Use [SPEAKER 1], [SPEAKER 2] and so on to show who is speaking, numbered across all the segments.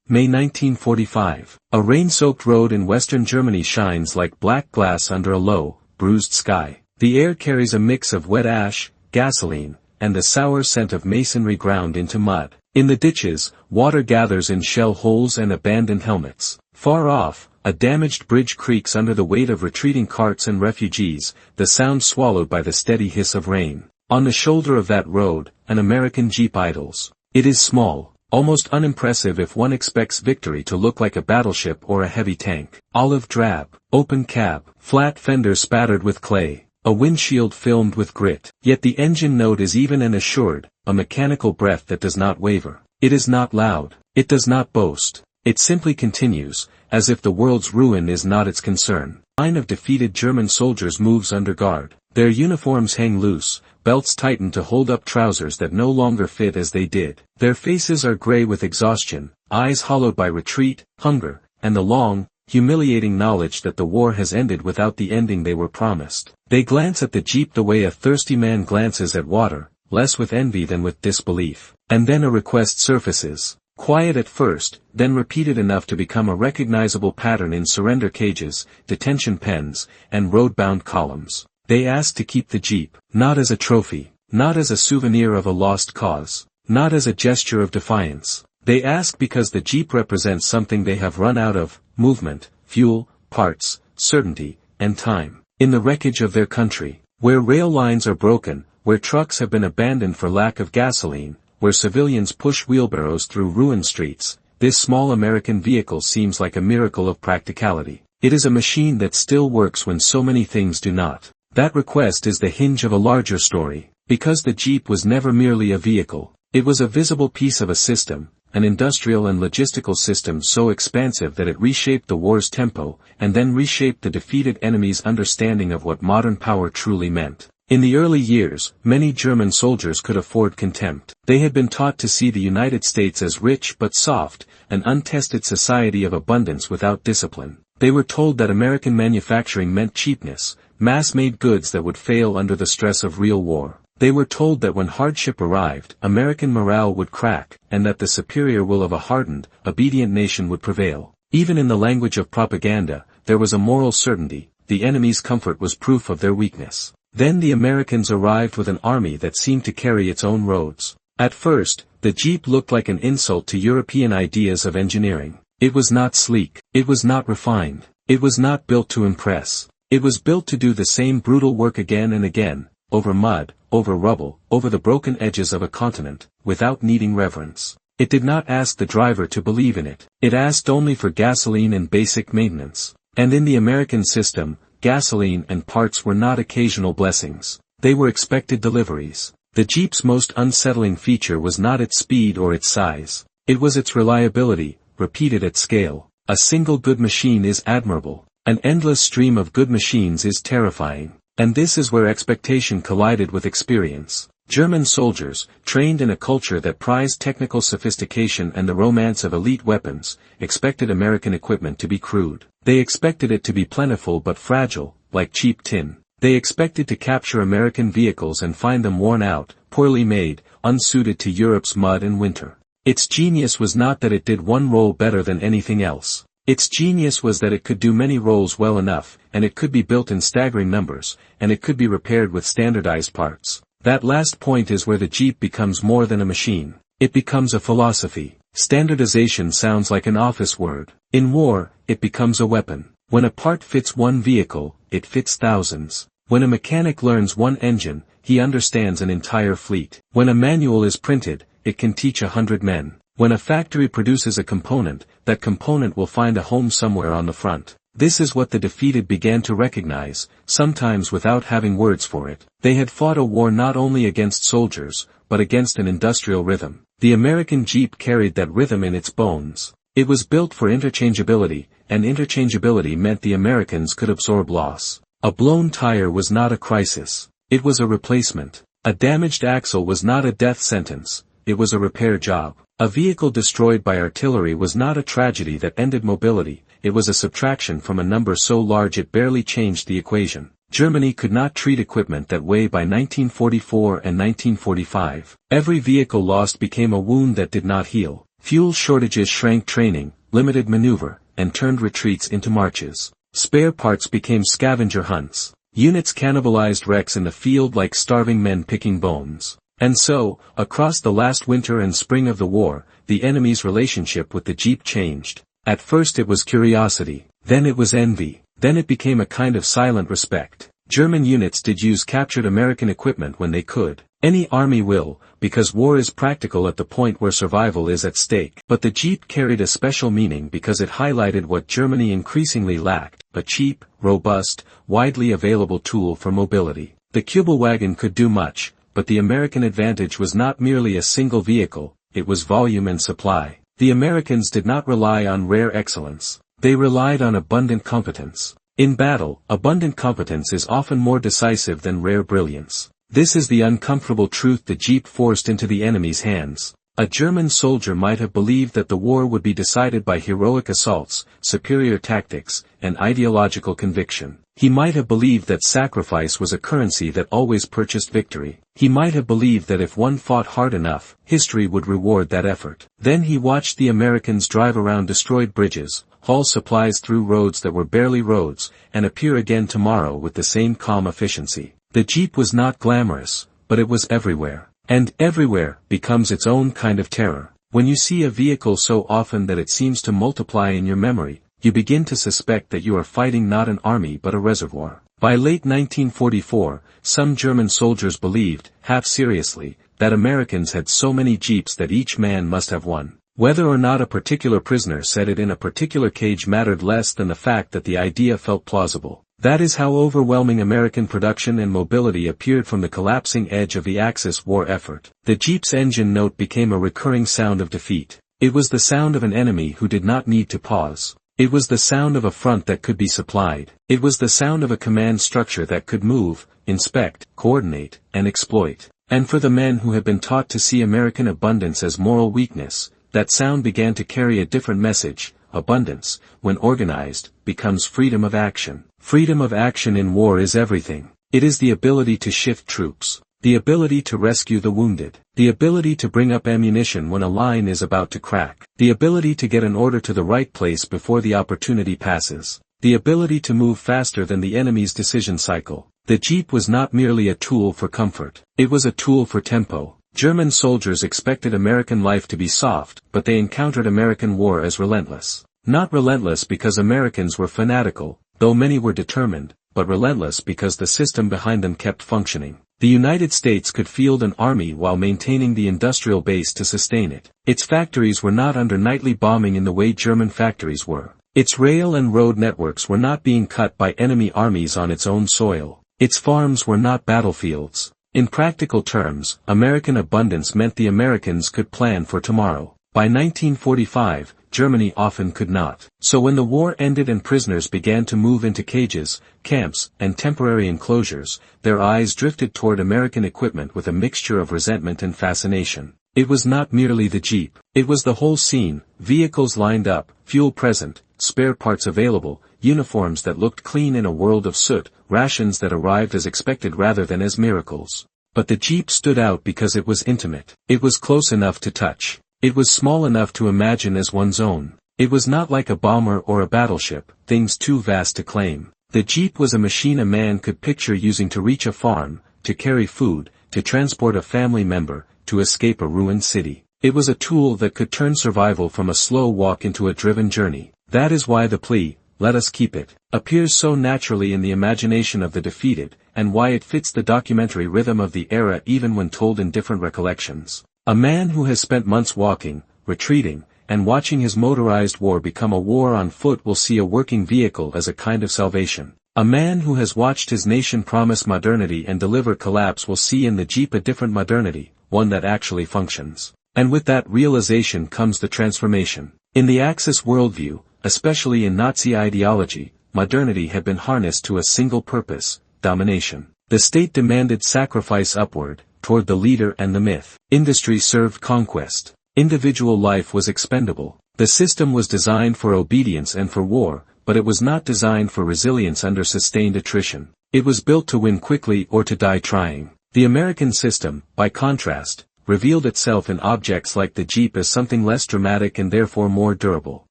[SPEAKER 1] May 1945. A rain-soaked road in western Germany shines like black glass under a low, bruised sky. The air carries a mix of wet ash, gasoline, and the sour scent of masonry ground into mud. In the ditches, water gathers in shell holes and abandoned helmets. Far off, a damaged bridge creaks under the weight of retreating carts and refugees, the sound swallowed by the steady hiss of rain. On the shoulder of that road, an American Jeep idles. It is small, almost unimpressive if one expects victory to look like a battleship or a heavy tank. Olive drab, open cab, flat fender spattered with clay, a windshield filmed with grit. Yet the engine note is even and assured, a mechanical breath that does not waver. It is not loud. It does not boast. It simply continues, as if the world's ruin is not its concern. A line of defeated German soldiers moves under guard. Their uniforms hang loose, belts tighten to hold up trousers that no longer fit as they did. Their faces are gray with exhaustion, eyes hollowed by retreat, hunger, and the long, humiliating knowledge that the war has ended without the ending they were promised. They glance at the Jeep the way a thirsty man glances at water, less with envy than with disbelief. And then a request surfaces. Quiet at first, then repeated enough to become a recognizable pattern in surrender cages, detention pens, and road-bound columns. They ask to keep the Jeep, not as a trophy, not as a souvenir of a lost cause, not as a gesture of defiance. They ask because the Jeep represents something they have run out of: movement, fuel, parts, certainty, and time. In the wreckage of their country, where rail lines are broken, where trucks have been abandoned for lack of gasoline, where civilians push wheelbarrows through ruined streets, this small American vehicle seems like a miracle of practicality. It is a machine that still works when so many things do not. That request is the hinge of a larger story, because the Jeep was never merely a vehicle. It was a visible piece of a system, an industrial and logistical system so expansive that it reshaped the war's tempo, and then reshaped the defeated enemy's understanding of what modern power truly meant. In the early years, many German soldiers could afford contempt. They had been taught to see the United States as rich but soft, an untested society of abundance without discipline. They were told that American manufacturing meant cheapness, mass-made goods that would fail under the stress of real war. They were told that when hardship arrived, American morale would crack, and that the superior will of a hardened, obedient nation would prevail. Even in the language of propaganda, there was a moral certainty: the enemy's comfort was proof of their weakness. Then the Americans arrived with an army that seemed to carry its own roads. At first, the Jeep looked like an insult to European ideas of engineering. It was not sleek. It was not refined. It was not built to impress. It was built to do the same brutal work again and again, over mud, over rubble, over the broken edges of a continent, without needing reverence. It did not ask the driver to believe in it. It asked only for gasoline and basic maintenance. And in the American system, gasoline and parts were not occasional blessings. They were expected deliveries. The Jeep's most unsettling feature was not its speed or its size. It was its reliability, repeated at scale. A single good machine is admirable. An endless stream of good machines is terrifying. And this is where expectation collided with experience. German soldiers, trained in a culture that prized technical sophistication and the romance of elite weapons, expected American equipment to be crude. They expected it to be plentiful but fragile, like cheap tin. They expected to capture American vehicles and find them worn out, poorly made, unsuited to Europe's mud and winter. Its genius was not that it did one role better than anything else. Its genius was that it could do many roles well enough, and it could be built in staggering numbers, and it could be repaired with standardized parts. That last point is where the Jeep becomes more than a machine. It becomes a philosophy. Standardization sounds like an office word. In war, it becomes a weapon. When a part fits one vehicle, it fits thousands. When a mechanic learns one engine, he understands an entire fleet. When a manual is printed, it can teach 100 men. When a factory produces a component, that component will find a home somewhere on the front. This is what the defeated began to recognize, sometimes without having words for it. They had fought a war not only against soldiers, but against an industrial rhythm. The American Jeep carried that rhythm in its bones. It was built for interchangeability, and interchangeability meant the Americans could absorb loss. A blown tire was not a crisis. It was a replacement. A damaged axle was not a death sentence. It was a repair job. A vehicle destroyed by artillery was not a tragedy that ended mobility. It was a subtraction from a number so large it barely changed the equation. Germany could not treat equipment that way by 1944 and 1945. Every vehicle lost became a wound that did not heal. Fuel shortages shrank training, limited maneuver, and turned retreats into marches. Spare parts became scavenger hunts. Units cannibalized wrecks in the field like starving men picking bones. And so, across the last winter and spring of the war, the enemy's relationship with the Jeep changed. At first it was curiosity, then it was envy, then it became a kind of silent respect. German units did use captured American equipment when they could. Any army will, because war is practical at the point where survival is at stake. But the Jeep carried a special meaning because it highlighted what Germany increasingly lacked, a cheap, robust, widely available tool for mobility. The Kübelwagen could do much, but the American advantage was not merely a single vehicle, it was volume and supply. The Americans did not rely on rare excellence. They relied on abundant competence. In battle, abundant competence is often more decisive than rare brilliance. This is the uncomfortable truth the Jeep forced into the enemy's hands. A German soldier might have believed that the war would be decided by heroic assaults, superior tactics, and ideological conviction. He might have believed that sacrifice was a currency that always purchased victory. He might have believed that if one fought hard enough, history would reward that effort. Then he watched the Americans drive around destroyed bridges, haul supplies through roads that were barely roads, and appear again tomorrow with the same calm efficiency. The Jeep was not glamorous, but it was everywhere. And everywhere becomes its own kind of terror. When you see a vehicle so often that it seems to multiply in your memory, you begin to suspect that you are fighting not an army but a reservoir. By late 1944, some German soldiers believed, half seriously, that Americans had so many Jeeps that each man must have one. Whether or not a particular prisoner said it in a particular cage mattered less than the fact that the idea felt plausible. That is how overwhelming American production and mobility appeared from the collapsing edge of the Axis war effort. The Jeep's engine note became a recurring sound of defeat. It was the sound of an enemy who did not need to pause. It was the sound of a front that could be supplied. It was the sound of a command structure that could move, inspect, coordinate, and exploit. And for the men who had been taught to see American abundance as moral weakness, that sound began to carry a different message. Abundance, when organized, becomes freedom of action. Freedom of action in war is everything. It is the ability to shift troops, the ability to rescue the wounded, the ability to bring up ammunition when a line is about to crack, the ability to get an order to the right place before the opportunity passes, the ability to move faster than the enemy's decision cycle. The Jeep was not merely a tool for comfort, it was a tool for tempo. German soldiers expected American life to be soft, but they encountered American war as relentless. Not relentless because Americans were fanatical, though many were determined, but relentless because the system behind them kept functioning. The United States could field an army while maintaining the industrial base to sustain it. Its factories were not under nightly bombing in the way German factories were. Its rail and road networks were not being cut by enemy armies on its own soil. Its farms were not battlefields. In practical terms, American abundance meant the Americans could plan for tomorrow. By 1945, Germany often could not. So when the war ended and prisoners began to move into cages, camps, and temporary enclosures, their eyes drifted toward American equipment with a mixture of resentment and fascination. It was not merely the Jeep. It was the whole scene, vehicles lined up, fuel present, spare parts available, uniforms that looked clean in a world of soot, rations that arrived as expected rather than as miracles. But the Jeep stood out because it was intimate. It was close enough to touch. It was small enough to imagine as one's own. It was not like a bomber or a battleship, things too vast to claim. The Jeep was a machine a man could picture using to reach a farm, to carry food, to transport a family member, to escape a ruined city. It was a tool that could turn survival from a slow walk into a driven journey. That is why the plea, "Let us keep it," appears so naturally in the imagination of the defeated, and why it fits the documentary rhythm of the era even when told in different recollections. A man who has spent months walking, retreating, and watching his motorized war become a war on foot will see a working vehicle as a kind of salvation. A man who has watched his nation promise modernity and deliver collapse will see in the Jeep a different modernity, one that actually functions. And with that realization comes the transformation. In the Axis worldview, especially in Nazi ideology, modernity had been harnessed to a single purpose: domination. The state demanded sacrifice upward, toward the leader and the myth. Industry served conquest. Individual life was expendable. The system was designed for obedience and for war, but it was not designed for resilience under sustained attrition. It was built to win quickly or to die trying. The American system, by contrast, revealed itself in objects like the Jeep as something less dramatic and therefore more durable.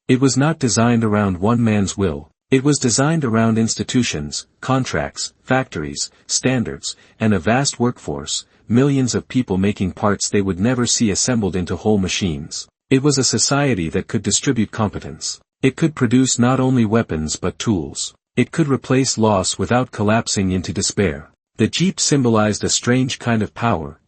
[SPEAKER 1] It was not designed around one man's will. It was designed around institutions, contracts, factories, standards, and a vast workforce, millions of people making parts they would never see assembled into whole machines. It was a society that could distribute competence. It could produce not only weapons but tools. It could replace loss without collapsing into despair. The Jeep symbolized a strange kind of power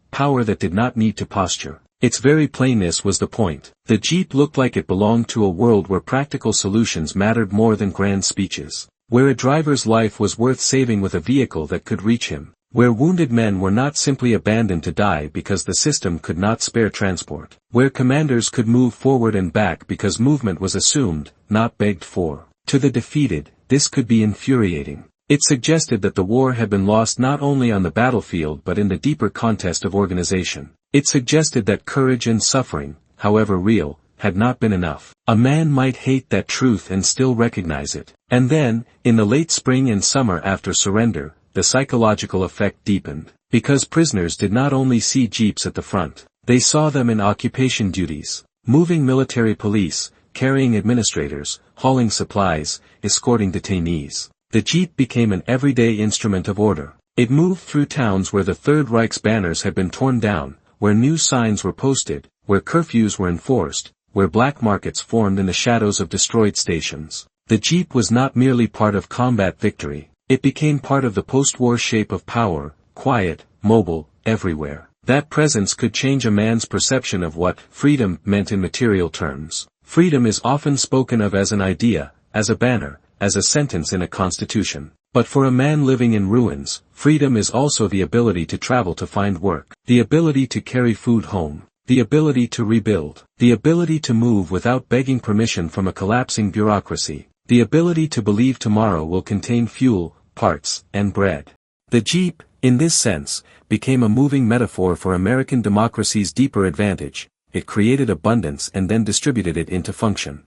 [SPEAKER 1] that did not need to posture. Its very plainness was the point. The Jeep looked like it belonged to a world where practical solutions mattered more than grand speeches. Where a driver's life was worth saving with a vehicle that could reach him. Where wounded men were not simply abandoned to die because the system could not spare transport. Where commanders could move forward and back because movement was assumed, not begged for. To the defeated, this could be infuriating. It suggested that the war had been lost not only on the battlefield but in the deeper contest of organization. It suggested that courage and suffering, however real, had not been enough. A man might hate that truth and still recognize it. And then, in the late spring and summer after surrender, the psychological effect deepened. Because prisoners did not only see Jeeps at the front, they saw them in occupation duties, moving military police, carrying administrators, hauling supplies, escorting detainees. The Jeep became an everyday instrument of order. It moved through towns where the Third Reich's banners had been torn down, where new signs were posted, where curfews were enforced, where black markets formed in the shadows of destroyed stations. The Jeep was not merely part of combat victory, it became part of the post-war shape of power, quiet, mobile, everywhere. That presence could change a man's perception of what freedom meant in material terms. Freedom is often spoken of as an idea, as a banner, as a sentence in a constitution. But for a man living in ruins, freedom is also the ability to travel to find work, the ability to carry food home, the ability to rebuild, the ability to move without begging permission from a collapsing bureaucracy, the ability to believe tomorrow will contain fuel, parts, and bread. The Jeep, in this sense, became a moving metaphor for American democracy's deeper advantage. It created abundance and then distributed it into function.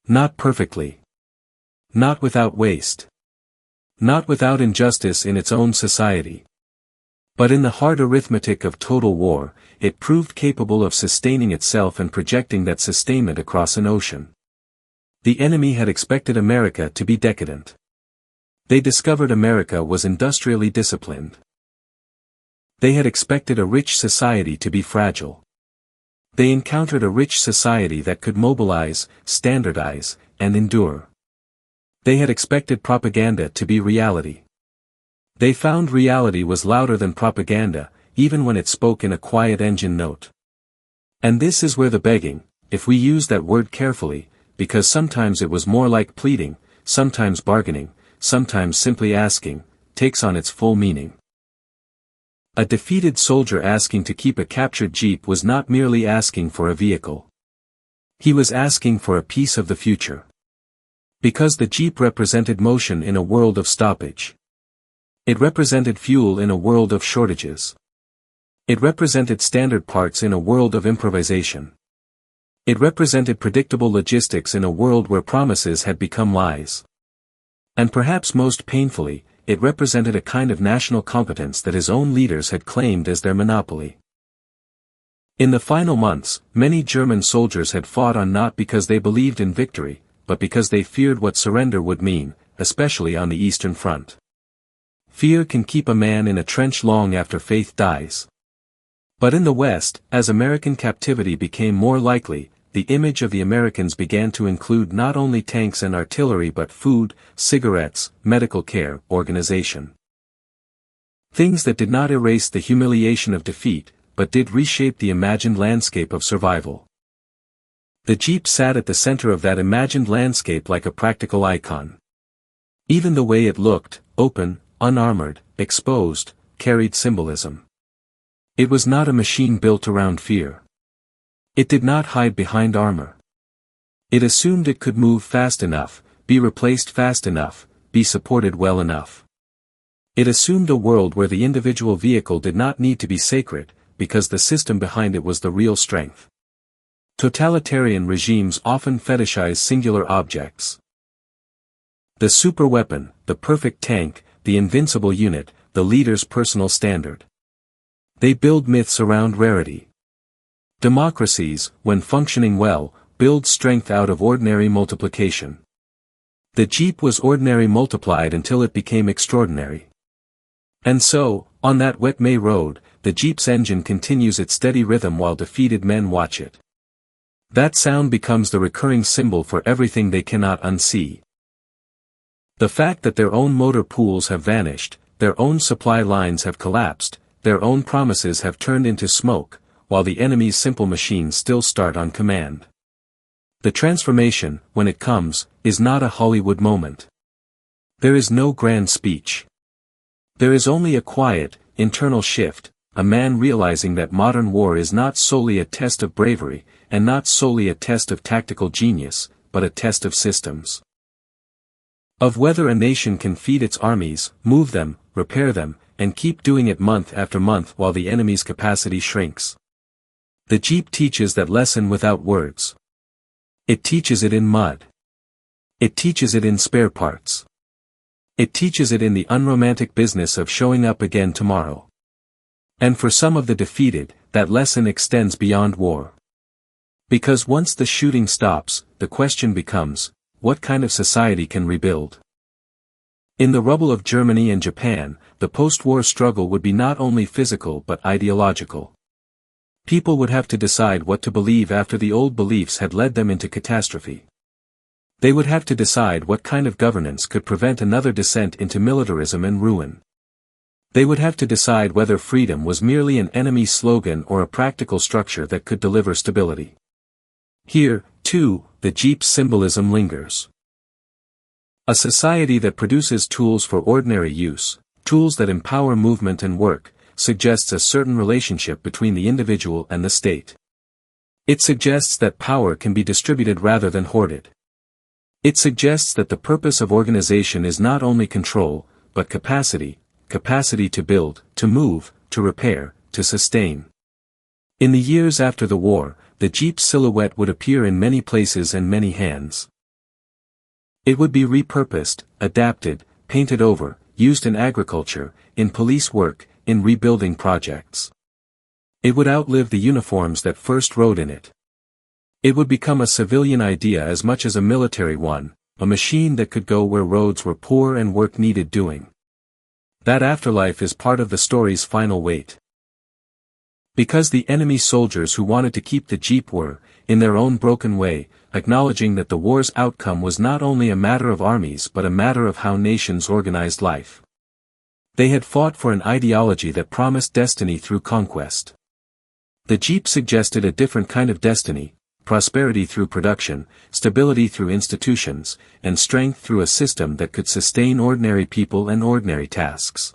[SPEAKER 1] Not perfectly. Not without waste. Not without injustice in its own society. But in the hard arithmetic of total war, it proved capable of sustaining itself and projecting that sustainment across an ocean. The enemy had expected America to be decadent. They discovered America was industrially disciplined. They had expected a rich society to be fragile. They encountered a rich society that could mobilize, standardize, and endure. They had expected propaganda to be reality. They found reality was louder than propaganda, even when it spoke in a quiet engine note. And this is where the begging, if we use that word carefully, because sometimes it was more like pleading, sometimes bargaining, sometimes simply asking, takes on its full meaning. A defeated soldier asking to keep a captured Jeep was not merely asking for a vehicle. He was asking for a piece of the future. Because the Jeep represented motion in a world of stoppage. It represented fuel in a world of shortages. It represented standard parts in a world of improvisation. It represented predictable logistics in a world where promises had become lies. And perhaps most painfully, it represented a kind of national competence that his own leaders had claimed as their monopoly. In the final months, many German soldiers had fought on not because they believed in victory, but because they feared what surrender would mean, especially on the Eastern Front. Fear can keep a man in a trench long after faith dies. But in the West, as American captivity became more likely, the image of the Americans began to include not only tanks and artillery but food, cigarettes, medical care, organization. Things that did not erase the humiliation of defeat, but did reshape the imagined landscape of survival. The Jeep sat at the center of that imagined landscape like a practical icon. Even the way it looked, open, unarmored, exposed, carried symbolism. It was not a machine built around fear. It did not hide behind armor. It assumed it could move fast enough, be replaced fast enough, be supported well enough. It assumed a world where the individual vehicle did not need to be sacred, because the system behind it was the real strength. Totalitarian regimes often fetishize singular objects. The superweapon, the perfect tank, the invincible unit, the leader's personal standard. They build myths around rarity. Democracies, when functioning well, build strength out of ordinary multiplication. The Jeep was ordinary multiplied until it became extraordinary. And so, on that wet May road, the Jeep's engine continues its steady rhythm while defeated men watch it. That sound becomes the recurring symbol for everything they cannot unsee. The fact that their own motor pools have vanished, their own supply lines have collapsed, their own promises have turned into smoke, while the enemy's simple machines still start on command. The transformation, when it comes, is not a Hollywood moment. There is no grand speech. There is only a quiet, internal shift, a man realizing that modern war is not solely a test of bravery, and not solely a test of tactical genius, but a test of systems. Of whether a nation can feed its armies, move them, repair them, and keep doing it month after month while the enemy's capacity shrinks. The Jeep teaches that lesson without words. It teaches it in mud. It teaches it in spare parts. It teaches it in the unromantic business of showing up again tomorrow. And for some of the defeated, that lesson extends beyond war. Because once the shooting stops, the question becomes, what kind of society can rebuild? In the rubble of Germany and Japan, the post-war struggle would be not only physical but ideological. People would have to decide what to believe after the old beliefs had led them into catastrophe. They would have to decide what kind of governance could prevent another descent into militarism and ruin. They would have to decide whether freedom was merely an enemy slogan or a practical structure that could deliver stability. Here, too, the Jeep's symbolism lingers. A society that produces tools for ordinary use, tools that empower movement and work, suggests a certain relationship between the individual and the state. It suggests that power can be distributed rather than hoarded. It suggests that the purpose of organization is not only control, but capacity to build, to move, to repair, to sustain. In the years after the war, the Jeep's silhouette would appear in many places and many hands. It would be repurposed, adapted, painted over, used in agriculture, in police work, in rebuilding projects. It would outlive the uniforms that first rode in it. It would become a civilian idea as much as a military one, a machine that could go where roads were poor and work needed doing. That afterlife is part of the story's final weight. Because the enemy soldiers who wanted to keep the Jeep were, in their own broken way, acknowledging that the war's outcome was not only a matter of armies but a matter of how nations organized life. They had fought for an ideology that promised destiny through conquest. The Jeep suggested a different kind of destiny, prosperity through production, stability through institutions, and strength through a system that could sustain ordinary people and ordinary tasks.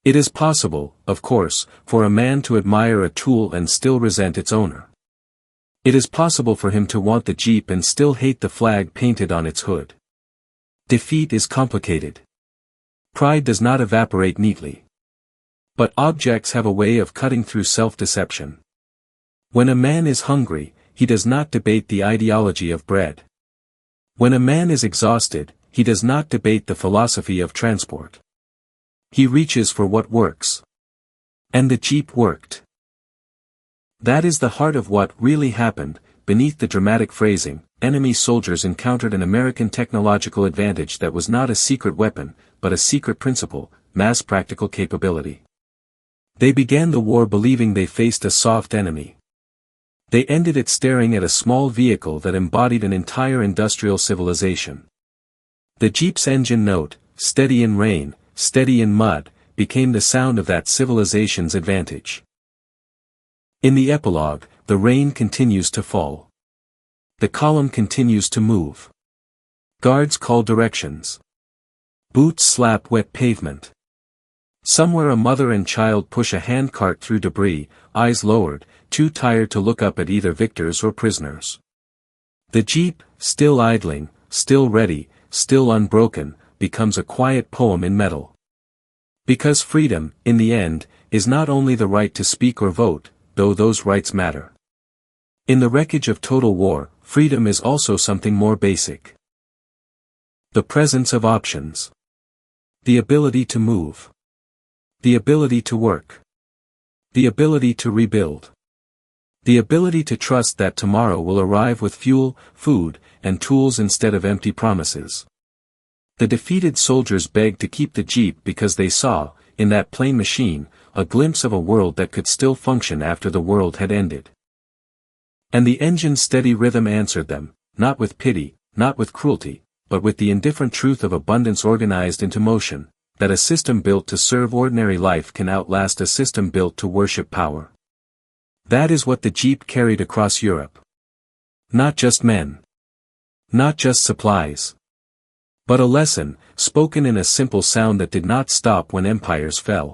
[SPEAKER 1] It is possible, of course, for a man to admire a tool and still resent its owner. It is possible for him to want the Jeep and still hate the flag painted on its hood. Defeat is complicated. Pride does not evaporate neatly. But objects have a way of cutting through self-deception. When a man is hungry, he does not debate the ideology of bread. When a man is exhausted, he does not debate the philosophy of transport. He reaches for what works. And the Jeep worked. That is the heart of what really happened. Beneath the dramatic phrasing, enemy soldiers encountered an American technological advantage that was not a secret weapon, but a secret principle, mass practical capability. They began the war believing they faced a soft enemy. They ended it staring at a small vehicle that embodied an entire industrial civilization. The Jeep's engine note, steady in rain, steady in mud, became the sound of that civilization's advantage. In the epilogue, the rain continues to fall. The column continues to move. Guards call directions. Boots slap wet pavement. Somewhere a mother and child push a handcart through debris, eyes lowered, too tired to look up at either victors or prisoners. The Jeep, still idling, still ready, still unbroken, becomes a quiet poem in metal. Because freedom, in the end, is not only the right to speak or vote, though those rights matter. In the wreckage of total war, freedom is also something more basic. The presence of options. The ability to move. The ability to work. The ability to rebuild. The ability to trust that tomorrow will arrive with fuel, food, and tools instead of empty promises. The defeated soldiers begged to keep the Jeep because they saw, in that plain machine, a glimpse of a world that could still function after the world had ended. And the engine's steady rhythm answered them, not with pity, not with cruelty, but with the indifferent truth of abundance organized into motion, that a system built to serve ordinary life can outlast a system built to worship power. That is what the Jeep carried across Europe. Not just men. Not just supplies. But a lesson, spoken in a simple sound that did not stop when empires fell.